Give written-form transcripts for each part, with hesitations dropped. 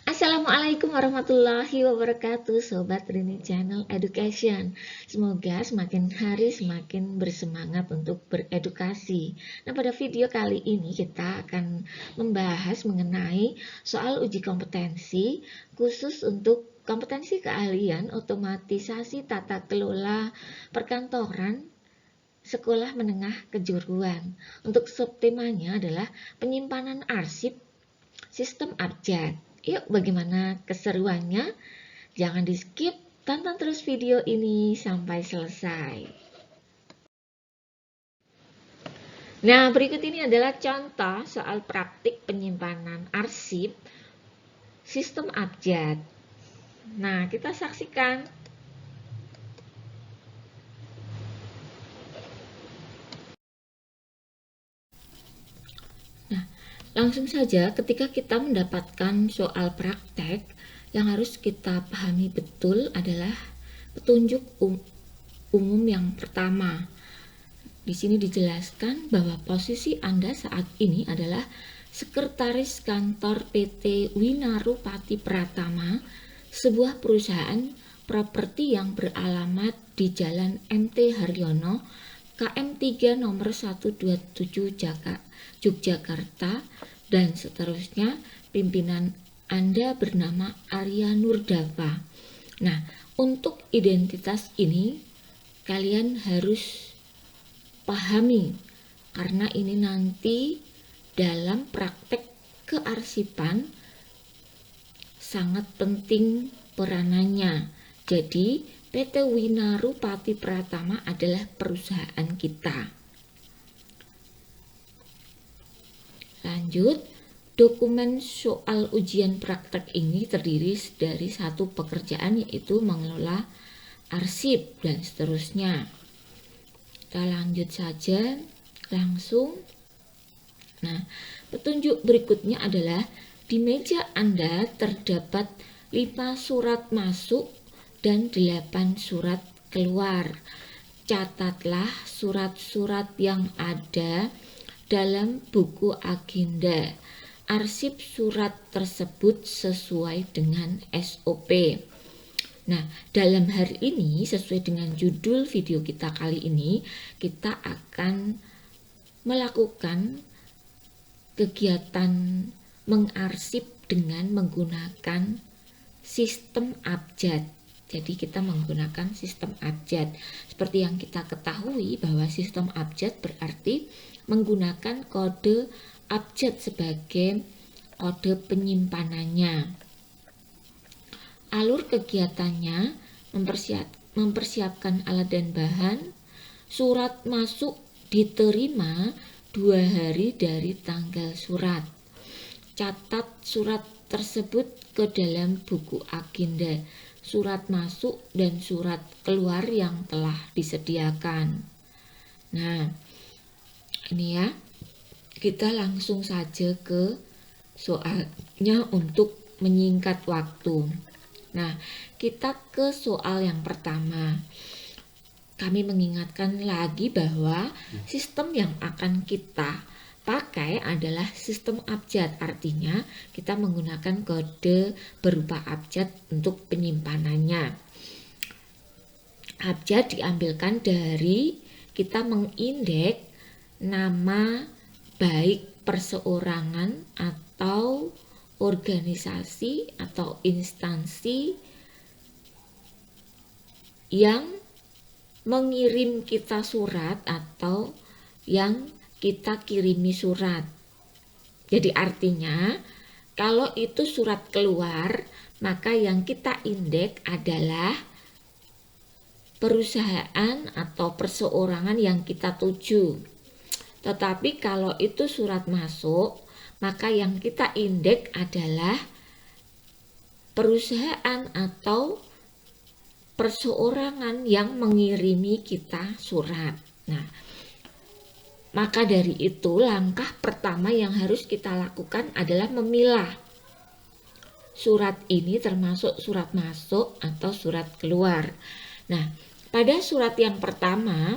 Assalamualaikum warahmatullahi wabarakatuh, Sobat Rini Channel Education. Semoga semakin hari semakin bersemangat untuk beredukasi. Nah, pada video kali ini kita akan membahas mengenai soal uji kompetensi khusus untuk kompetensi keahlian otomatisasi tata kelola perkantoran sekolah menengah kejuruan. Untuk subtemanya adalah penyimpanan arsip sistem abjad. Yuk, bagaimana keseruannya? Jangan di skip, tonton terus video ini sampai selesai. Nah, berikut ini adalah contoh soal praktik penyimpanan arsip sistem abjad. Nah, kita saksikan. Langsung saja, ketika kita mendapatkan soal praktek, yang harus kita pahami betul adalah petunjuk umum yang pertama. Di sini dijelaskan bahwa posisi Anda saat ini adalah Sekretaris Kantor PT Winarupati Pratama, sebuah perusahaan properti yang beralamat di Jalan MT Haryono, KM 3 nomor 127 Yogyakarta, dan seterusnya. Pimpinan Anda bernama Arya Nurdava. Nah, untuk identitas ini kalian harus pahami, karena ini nanti dalam praktek kearsipan sangat penting peranannya. Jadi PT Winarupati Pratama adalah perusahaan kita. Lanjut, dokumen soal ujian praktek ini terdiri dari satu pekerjaan, yaitu mengelola arsip dan seterusnya. Kita lanjut saja langsung. Nah, petunjuk berikutnya adalah di meja Anda terdapat 5 surat masuk dan 8 surat keluar. Catatlah surat-surat yang ada dalam buku agenda. Arsip surat tersebut sesuai dengan SOP. Nah, dalam hari ini, sesuai dengan judul video kita kali ini, kita akan melakukan kegiatan mengarsip dengan menggunakan sistem abjad. Jadi kita menggunakan sistem abjad. Seperti yang kita ketahui bahwa sistem abjad berarti menggunakan kode abjad sebagai kode penyimpanannya. Alur kegiatannya mempersiapkan alat dan bahan. Surat masuk diterima 2 hari dari tanggal surat. Catat surat tersebut ke dalam buku agenda, surat masuk dan surat keluar yang telah disediakan. Nah, ini ya, kita langsung saja ke soalnya untuk menyingkat waktu. Nah, kita ke soal yang pertama. Kami mengingatkan lagi bahwa sistem yang akan kita pakai adalah sistem abjad. Artinya kita menggunakan kode berupa abjad untuk penyimpanannya. Abjad diambilkan dari kita mengindeks nama baik perseorangan atau organisasi atau instansi yang mengirim kita surat atau yang kita kirimi surat. Jadi artinya kalau itu surat keluar, maka yang kita indeks adalah perusahaan atau perseorangan yang kita tuju. Tetapi kalau itu surat masuk, maka yang kita indeks adalah perusahaan atau perseorangan yang mengirimi kita surat. Nah, maka dari itu langkah pertama yang harus kita lakukan adalah memilah surat ini termasuk surat masuk atau surat keluar. Nah, pada surat yang pertama,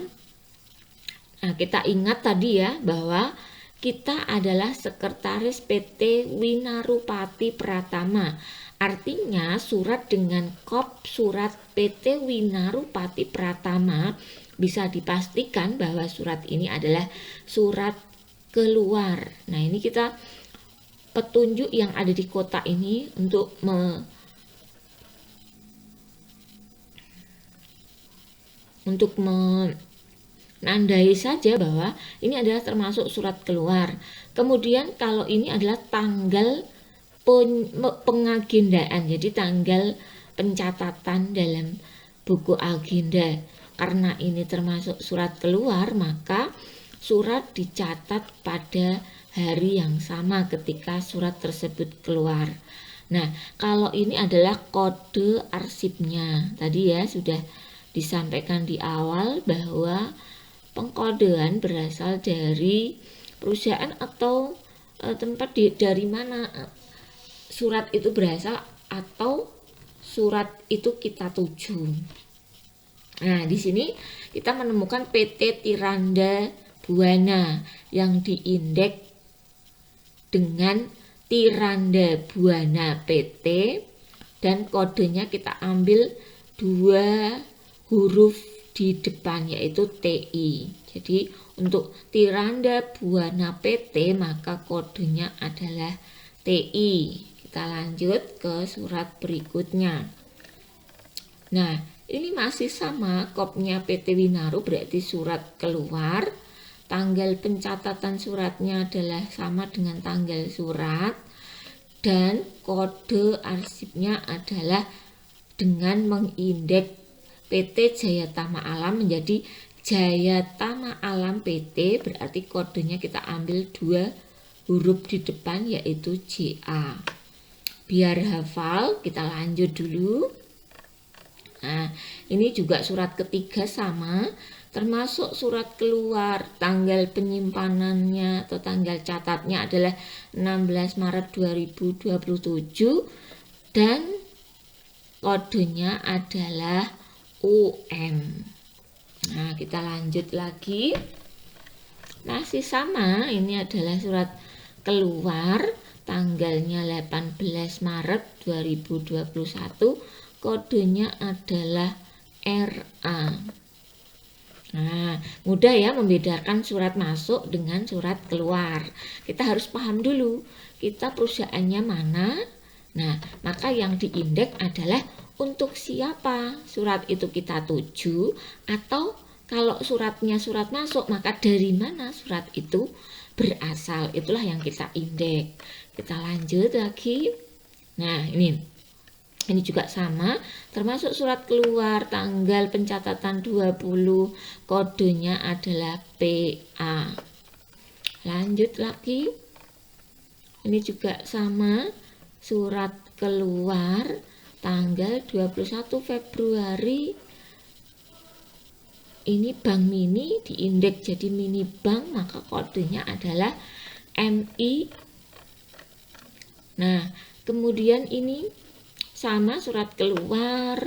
nah kita ingat tadi ya bahwa kita adalah sekretaris PT Winarupati Pratama. Artinya surat dengan kop surat PT Winarupati Pratama bisa dipastikan bahwa surat ini adalah surat keluar. Nah, ini kita petunjuk yang ada di kotak ini untuk menandai saja bahwa ini adalah termasuk surat keluar. Kemudian kalau ini adalah tanggal pengagendaan, jadi tanggal pencatatan dalam buku agenda. Karena ini termasuk surat keluar, maka surat dicatat pada hari yang sama ketika surat tersebut keluar. Nah, kalau ini adalah kode arsipnya. Tadi ya sudah disampaikan di awal bahwa pengkodean berasal dari perusahaan atau tempat dari mana surat itu berasal atau surat itu kita tuju. Nah, di sini kita menemukan PT Tiranda Buana yang diindeks dengan Tiranda Buana PT dan kodenya kita ambil 2 huruf di depan yaitu TI. Jadi untuk Tiranda Buana PT maka kodenya adalah TI. Kita lanjut ke surat berikutnya. Nah, ini masih sama kopnya PT Winaru, berarti surat keluar. Tanggal pencatatan suratnya adalah sama dengan tanggal surat dan kode arsipnya adalah dengan mengindeks PT Jayatama Alam menjadi Jayatama Alam PT, berarti kodenya kita ambil 2 huruf di depan yaitu JA. Biar hafal, kita lanjut dulu. Nah, ini juga surat ketiga sama, termasuk surat keluar. Tanggal penyimpanannya atau tanggal catatnya adalah 16 Maret 2027 dan kodenya adalah UM. Nah, kita lanjut lagi. Masih sama, ini adalah surat keluar, tanggalnya 18 Maret 2021, kodenya adalah RA. Nah, mudah ya membedakan surat masuk dengan surat keluar. Kita harus paham dulu, kita perusahaannya mana. Nah, maka yang diindeks adalah untuk siapa surat itu kita tuju, atau kalau suratnya surat masuk maka dari mana surat itu berasal, itulah yang kita indeks. Kita lanjut lagi. Nah, ini juga sama, termasuk surat keluar, tanggal pencatatan 20, kodenya adalah PA. Lanjut lagi. Ini juga sama, surat keluar tanggal 21 Februari. Ini Bank Mini diindeks jadi mini bank, maka kodenya adalah MI. Nah, kemudian ini sama, surat keluar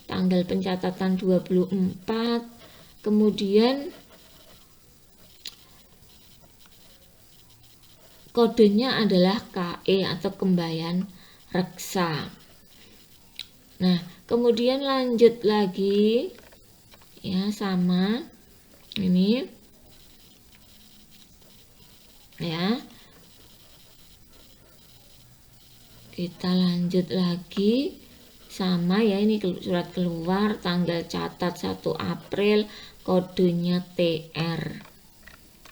tanggal pencatatan 24, kemudian kodenya adalah KE atau Kembayan Reksa. Nah, kemudian lanjut lagi ya, sama ini ya. Kita lanjut lagi, sama ya, ini surat keluar tanggal catat 1 April, kodenya TR.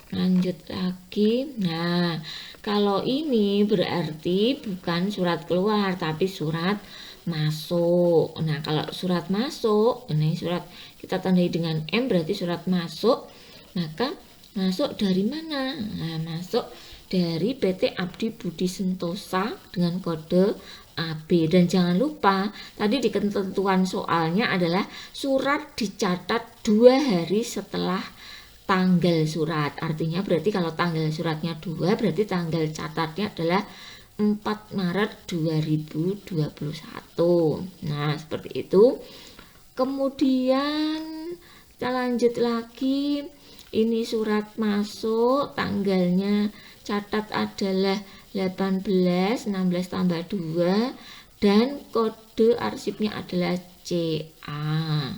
Lanjut lagi. Nah, kalau ini berarti bukan surat keluar tapi surat masuk. Nah, kalau surat masuk, ini surat kita tandai dengan M, berarti surat masuk. Maka masuk dari mana? Nah, masuk dari PT Abdi Budi Sentosa dengan kode AB. Dan jangan lupa, tadi di ketentuan soalnya adalah surat dicatat 2 hari setelah tanggal surat. Artinya berarti kalau tanggal suratnya 2, berarti tanggal catatnya adalah 4 Maret 2021. Nah, seperti itu. Kemudian kita lanjut lagi. Ini surat masuk, tanggalnya catat adalah 18, 16 tambah 2, dan kode arsipnya adalah CA.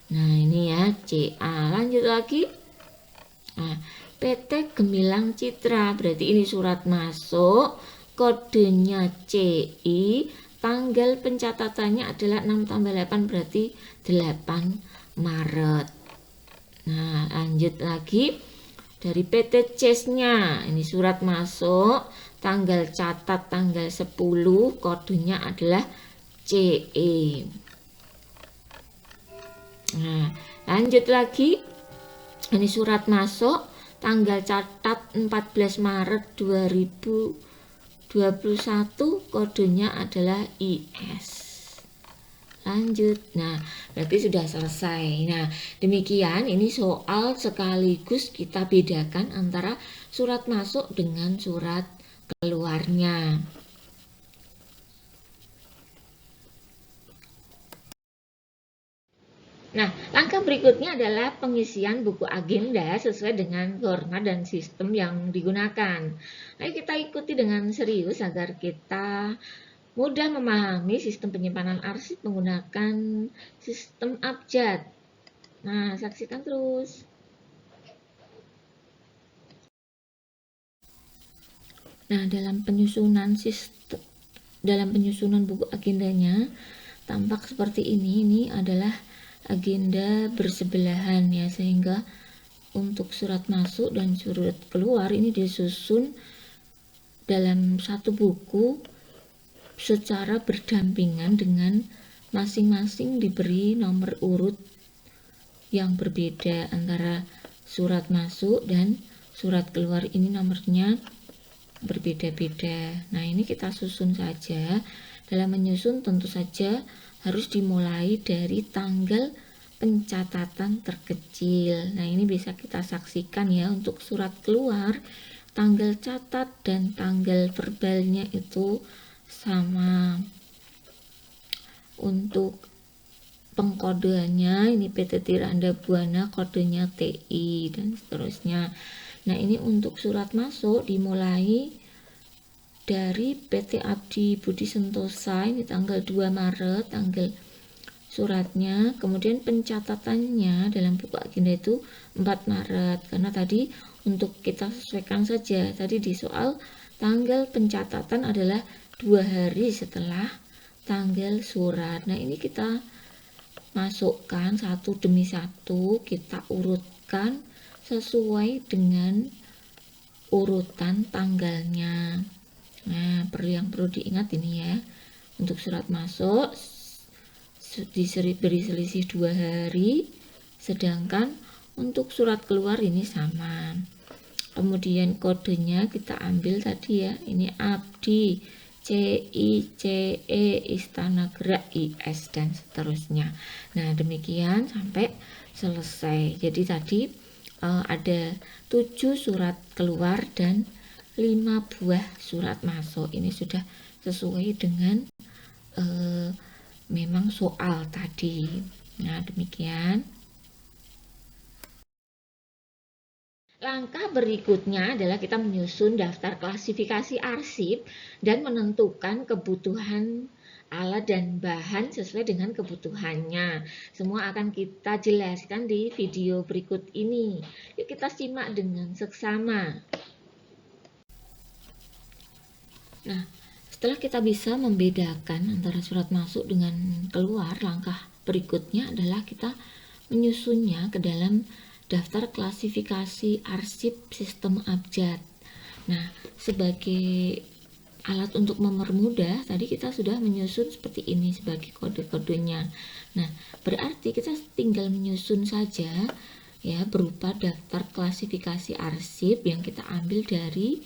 Nah, ini ya CA. Lanjut lagi. Nah, PT Gemilang Citra, berarti ini surat masuk, kodenya CI, tanggal pencatatannya adalah 6 tambah 8, berarti 8 Maret. Nah, lanjut lagi. Dari PT CES-nya, ini surat masuk, tanggal catat tanggal 10, kodenya adalah CE. Nah, lanjut lagi. Ini surat masuk, tanggal catat 14 Maret 2021, kodenya adalah IS. Lanjut. Nah, berarti sudah selesai. Nah, demikian ini soal sekaligus kita bedakan antara surat masuk dengan surat keluarnya. Nah, langkah berikutnya adalah pengisian buku agenda sesuai dengan format dan sistem yang digunakan. Ayo kita ikuti dengan serius agar kita mudah memahami sistem penyimpanan arsip menggunakan sistem abjad. Nah, saksikan terus. Nah, dalam penyusunan buku agendanya tampak seperti ini. Ini adalah agenda bersebelahan ya, sehingga untuk surat masuk dan surat keluar ini disusun dalam satu buku secara berdampingan dengan masing-masing diberi nomor urut yang berbeda antara surat masuk dan surat keluar, ini nomornya berbeda-beda. Nah, ini kita susun saja. Dalam menyusun tentu saja harus dimulai dari tanggal pencatatan terkecil. Nah, ini bisa kita saksikan ya, untuk surat keluar tanggal catat dan tanggal verbalnya itu sama. Untuk pengkodeannya ini PT Tiranda Buana, kodenya TI dan seterusnya. Nah, ini untuk surat masuk dimulai dari PT Abdi Budi Sentosa, ini tanggal 2 Maret tanggal suratnya, kemudian pencatatannya dalam buku agenda itu 4 Maret, karena tadi untuk kita sesuaikan saja, tadi di soal tanggal pencatatan adalah 2 hari setelah tanggal surat. Nah, ini kita masukkan satu demi satu, kita urutkan sesuai dengan urutan tanggalnya. Nah, yang perlu diingat ini ya, untuk surat masuk diberi selisih 2 hari, sedangkan untuk surat keluar ini sama. Kemudian kodenya kita ambil tadi ya, ini Abdi, CI, CE, Istana Gerak, IS dan seterusnya. Nah, demikian sampai selesai. Jadi tadi ada 7 surat keluar dan 5 buah surat masuk. Ini sudah sesuai dengan memang soal tadi. Nah, demikian. Langkah berikutnya adalah kita menyusun daftar klasifikasi arsip dan menentukan kebutuhan alat dan bahan sesuai dengan kebutuhannya. Semua akan kita jelaskan di video berikut ini. Yuk kita simak dengan seksama. Nah, setelah kita bisa membedakan antara surat masuk dengan keluar, langkah berikutnya adalah kita menyusunnya ke dalam daftar klasifikasi arsip sistem abjad. Nah, sebagai alat untuk mempermudah, tadi kita sudah menyusun seperti ini sebagai kode-kodenya. Nah, berarti kita tinggal menyusun saja ya, berupa daftar klasifikasi arsip yang kita ambil dari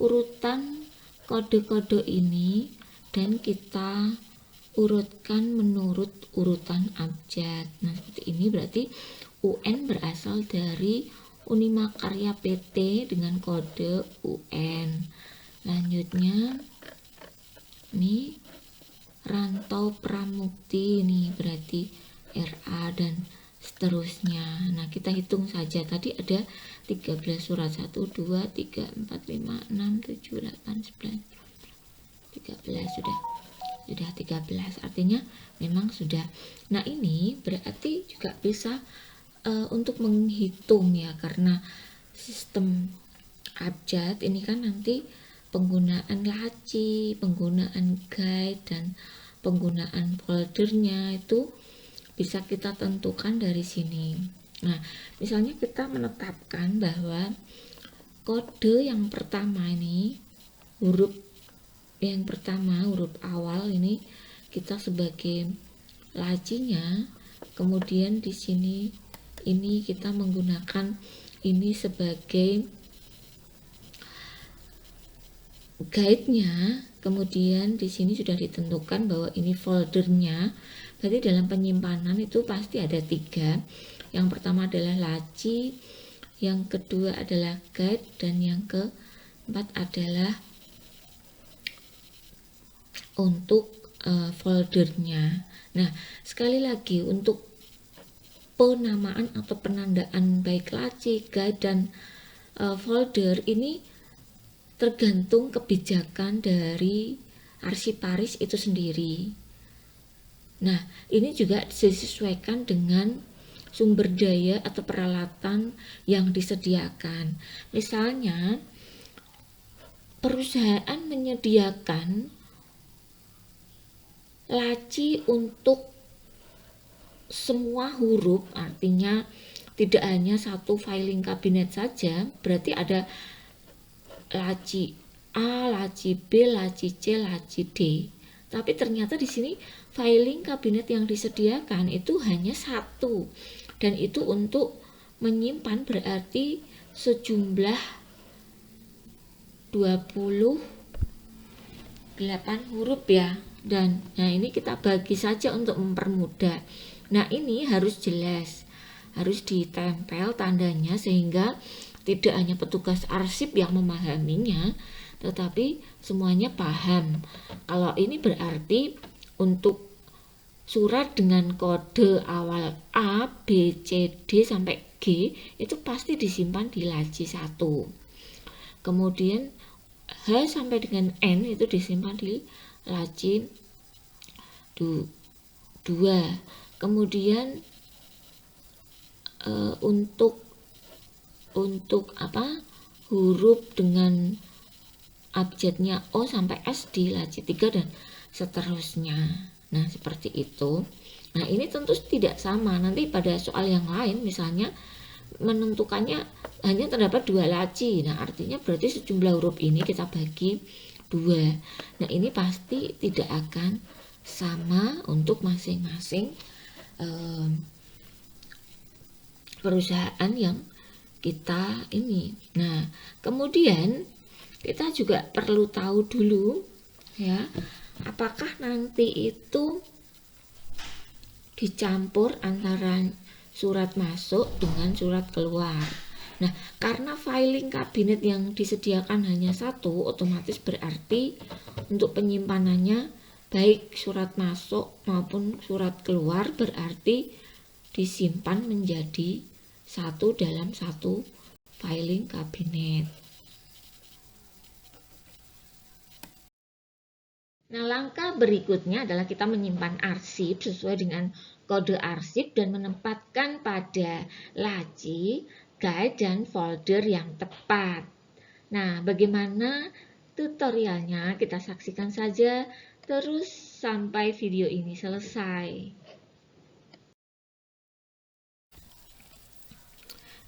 urutan kode-kode ini dan kita urutkan menurut urutan abjad. Nah, seperti ini berarti UN berasal dari Unimakarya PT dengan kode UN. Lanjutnya ini Rantau Pramukti, ini berarti RA dan seterusnya. Nah, kita hitung saja. Tadi ada 13 surat. 1, 2, 3, 4, 5, 6, 7, 8, 9, 13 sudah 13. Artinya memang sudah. Nah, ini berarti juga bisa untuk menghitung ya, karena sistem abjad ini kan nanti penggunaan laci, penggunaan guide, dan penggunaan foldernya itu bisa kita tentukan dari sini. Nah, misalnya kita menetapkan bahwa kode yang pertama ini, huruf yang pertama, huruf awal ini kita sebagai lacinya, kemudian di sini ini kita menggunakan ini sebagai guide-nya, kemudian di sini sudah ditentukan bahwa ini foldernya. Berarti dalam penyimpanan itu pasti ada 3. Yang pertama adalah laci, yang kedua adalah guide, dan yang keempat adalah untuk foldernya. Nah, sekali lagi untuk penamaan atau penandaan baik laci, guide, dan folder ini tergantung kebijakan dari arsiparis itu sendiri. Nah, ini juga disesuaikan dengan sumber daya atau peralatan yang disediakan. Misalnya, perusahaan menyediakan laci untuk semua huruf, artinya tidak hanya satu filing kabinet saja, berarti ada laci A, laci B, laci C, laci D. Tapi ternyata di sini filing kabinet yang disediakan itu hanya 1, dan itu untuk menyimpan berarti sejumlah 28 huruf ya. Dan nah ini kita bagi saja untuk mempermudah. Nah, ini harus jelas, harus ditempel tandanya sehingga tidak hanya petugas arsip yang memahaminya, tetapi semuanya paham. Kalau ini berarti untuk surat dengan kode awal A, B, C, D sampai G itu pasti disimpan di laci 1. Kemudian H sampai dengan N itu disimpan di laci 2. Kemudian untuk huruf dengan abjadnya O sampai S di laci 3 dan seterusnya. Nah, seperti itu. Nah, ini tentu tidak sama. Nanti pada soal yang lain misalnya menentukannya hanya terdapat 2 laci. Nah, artinya berarti sejumlah huruf ini kita bagi 2. Nah, ini pasti tidak akan sama untuk masing-masing perusahaan yang kita ini. Nah, kemudian kita juga perlu tahu dulu ya, apakah nanti itu dicampur antara surat masuk dengan surat keluar. Nah, karena filing kabinet yang disediakan hanya 1, otomatis berarti untuk penyimpanannya baik surat masuk maupun surat keluar berarti disimpan menjadi 1 dalam 1 filing kabinet. Nah, langkah berikutnya adalah kita menyimpan arsip sesuai dengan kode arsip dan menempatkan pada laci, guide, dan folder yang tepat. Nah, bagaimana tutorialnya? Kita saksikan saja terus sampai video ini selesai.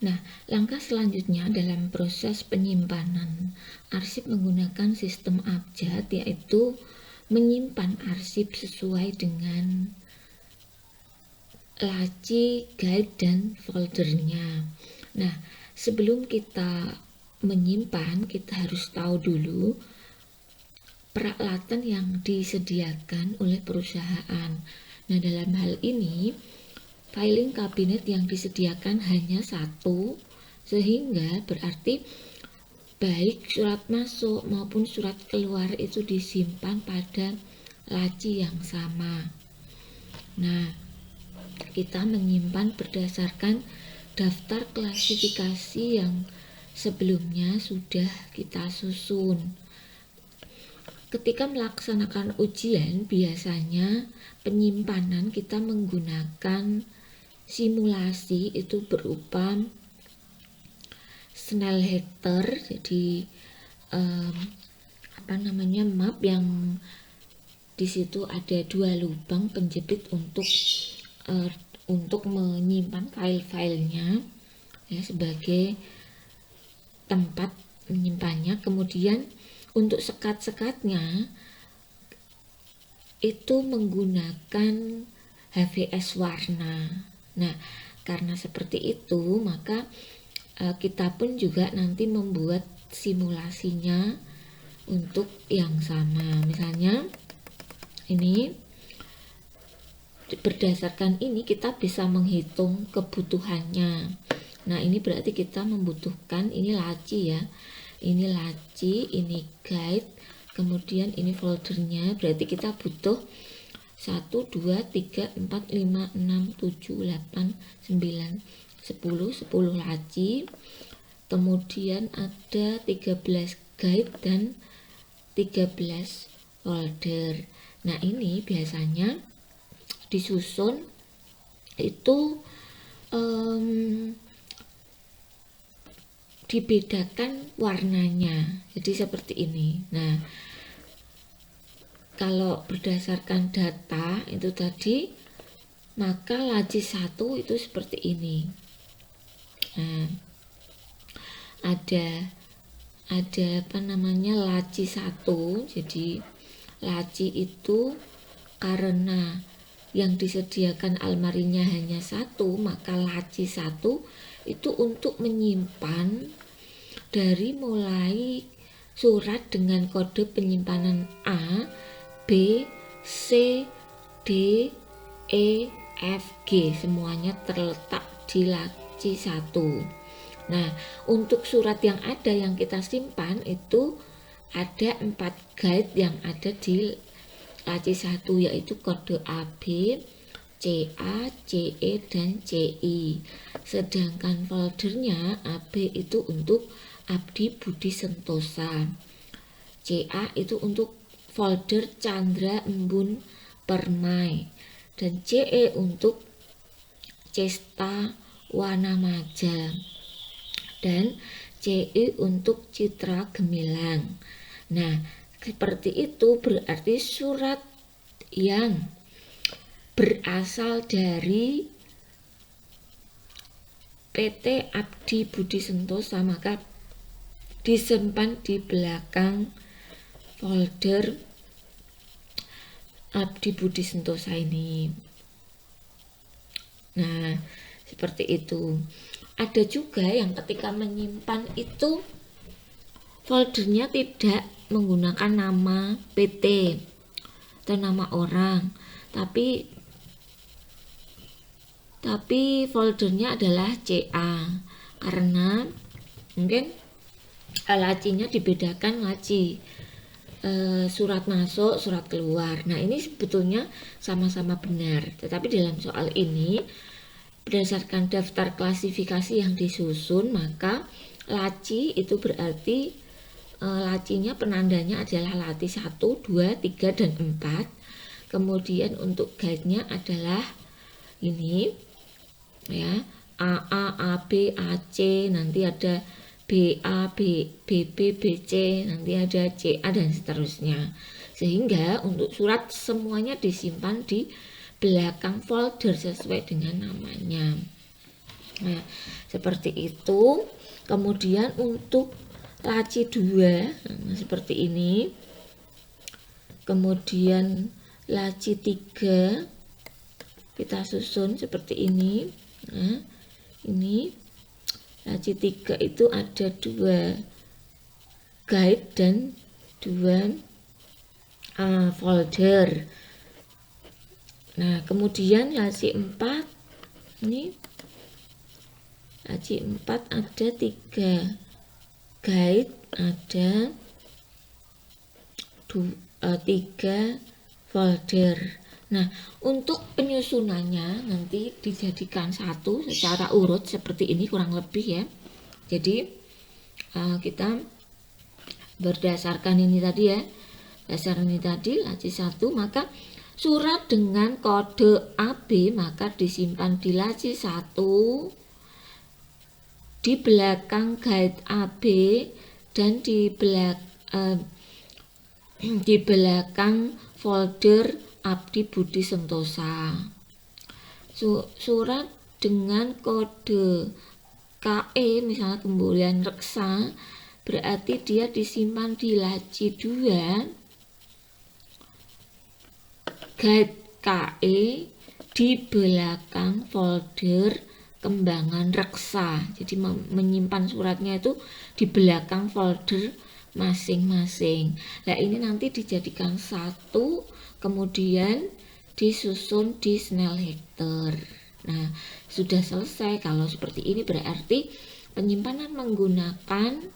Nah, langkah selanjutnya dalam proses penyimpanan arsip menggunakan sistem abjad, yaitu menyimpan arsip sesuai dengan laci, guide, dan foldernya. Nah, sebelum kita menyimpan, kita harus tahu dulu peralatan yang disediakan oleh perusahaan. Nah, dalam hal ini filing kabinet yang disediakan hanya 1, sehingga berarti baik surat masuk maupun surat keluar itu disimpan pada laci yang sama. Nah, kita menyimpan berdasarkan daftar klasifikasi yang sebelumnya sudah kita susun. Ketika melaksanakan ujian, biasanya penyimpanan kita menggunakan simulasi, itu berupa Snellheader, jadi map yang di situ ada 2 lubang penjepit untuk menyimpan file-filenya ya, sebagai tempat menyimpannya. Kemudian untuk sekat-sekatnya itu menggunakan HVS warna. Nah, karena seperti itu, maka kita pun juga nanti membuat simulasinya untuk yang sama. Misalnya ini, berdasarkan ini kita bisa menghitung kebutuhannya. Nah, ini berarti kita membutuhkan, ini laci ya, ini laci, ini guide, kemudian ini foldernya, berarti kita butuh 1, 2, 3, 4, 5, 6, 7, 8, 9, 10 laci, kemudian ada 13 guide dan 13 folder. Nah, ini biasanya disusun itu dibedakan warnanya, jadi seperti ini. Nah, kalau berdasarkan data itu tadi, maka laci 1 itu seperti ini. Nah, ada laci 1. Jadi laci itu karena yang disediakan almarinya hanya 1, maka laci 1 itu untuk menyimpan dari mulai surat dengan kode penyimpanan A, B, C, D, E, F, G, semuanya terletak di laci 1. Nah, untuk surat yang ada yang kita simpan itu ada 4 guide yang ada di laci 1, yaitu kode AB, CA, CE, dan CI. Sedangkan foldernya AB itu untuk Abdi Budi Sentosa, CA itu untuk folder Chandra Embun Permai, dan CE untuk Cesta Wanamaja, dan CI untuk Citra Gemilang. Nah, seperti itu berarti surat yang berasal dari PT Abdi Budi Sentosa maka disimpan di belakang folder Abdi Budi Sentosa ini. Nah, seperti itu. Ada juga yang ketika menyimpan itu foldernya tidak menggunakan nama PT atau nama orang, tapi foldernya adalah CA, karena mungkin lacinya dibedakan laci surat masuk, surat keluar. Nah, ini sebetulnya sama-sama benar, tetapi dalam soal ini berdasarkan daftar klasifikasi yang disusun, maka laci itu berarti lacinya penandanya adalah laci 1, 2, 3, dan 4. Kemudian untuk guide-nya adalah ini ya, AA, AB, AC, nanti ada BA, BB, BC, nanti ada CA, dan seterusnya. Sehingga untuk surat semuanya disimpan di belakang folder sesuai dengan namanya. Nah, seperti itu. Kemudian untuk laci 2, nah, seperti ini. Kemudian laci 3 kita susun seperti ini. Nah, ini laci 3 itu ada 2 guide dan 2 folder. Nah, kemudian laci 4 ini, laci 4 ada 3 guide, ada 3 folder. Nah, untuk penyusunannya nanti dijadikan satu secara urut seperti ini kurang lebih ya. Jadi kita berdasarkan ini tadi ya, dasar ini tadi laci 1, maka surat dengan kode AB maka disimpan di laci 1 di belakang guide AB dan di belakang folder Abdi Budi Sentosa. Surat dengan kode KE misalnya Kembolian Reksa berarti dia disimpan di laci 2 guide KE di belakang folder Kembangan Reksa. Jadi menyimpan suratnya itu di belakang folder masing-masing. Nah, ini nanti dijadikan satu, kemudian disusun di Snellhector. Nah, sudah selesai. Kalau seperti ini berarti penyimpanan menggunakan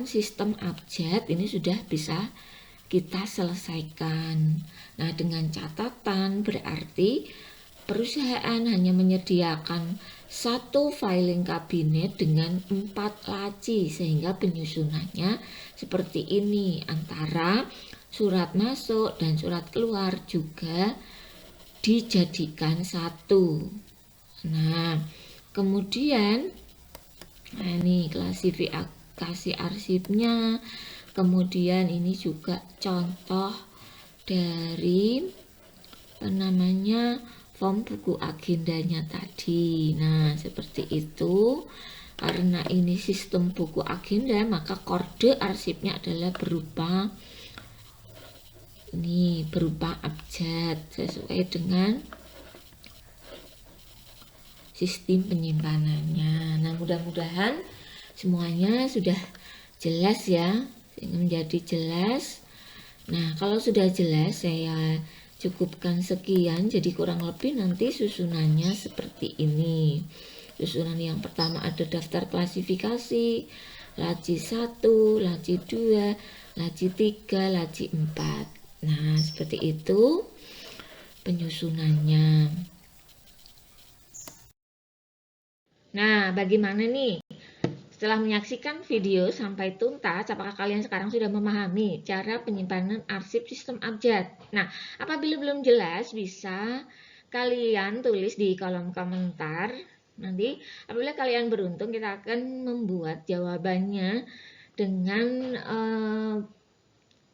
sistem abjad ini sudah bisa kita selesaikan. Nah, dengan catatan berarti perusahaan hanya menyediakan satu filing kabinet dengan 4 laci, sehingga penyusunannya seperti ini. Antara surat masuk dan surat keluar juga dijadikan satu. Nah, kemudian ini klasifikasi arsipnya. Kemudian ini juga contoh dari form buku agendanya tadi. Nah, seperti itu. Karena ini sistem buku agenda, maka kode arsipnya adalah berupa abjad sesuai dengan sistem penyimpanannya. Nah, mudah-mudahan semuanya sudah jelas ya, sehingga menjadi jelas. Nah, kalau sudah jelas saya cukupkan sekian. Jadi kurang lebih nanti susunannya seperti ini. Susunan yang pertama ada daftar klasifikasi, laci 1, laci 2, laci 3, laci 4. Nah, seperti itu penyusunannya. Nah, bagaimana nih? Setelah menyaksikan video sampai tuntas, apakah kalian sekarang sudah memahami cara penyimpanan arsip sistem abjad? Nah, apabila belum jelas, bisa kalian tulis di kolom komentar. Nanti, apabila kalian beruntung, kita akan membuat jawabannya dengan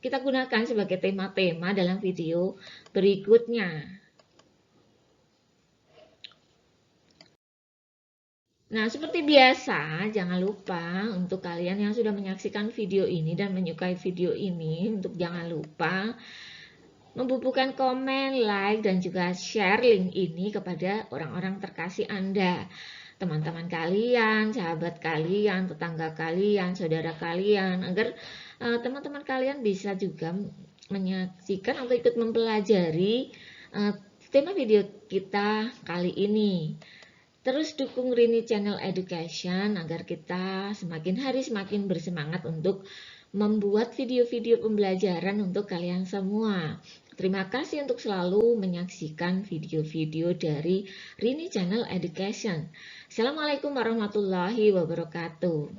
kita gunakan sebagai tema-tema dalam video berikutnya. Nah, seperti biasa, jangan lupa untuk kalian yang sudah menyaksikan video ini dan menyukai video ini, untuk jangan lupa membubuhkan komen, like, dan juga share link ini kepada orang-orang terkasih Anda. Teman-teman kalian, sahabat kalian, tetangga kalian, saudara kalian, agar teman-teman kalian bisa juga menyaksikan atau ikut mempelajari tema video kita kali ini. Terus dukung Rini Channel Education agar kita semakin hari semakin bersemangat untuk membuat video-video pembelajaran untuk kalian semua. Terima kasih untuk selalu menyaksikan video-video dari Rini Channel Education. Assalamualaikum warahmatullahi wabarakatuh.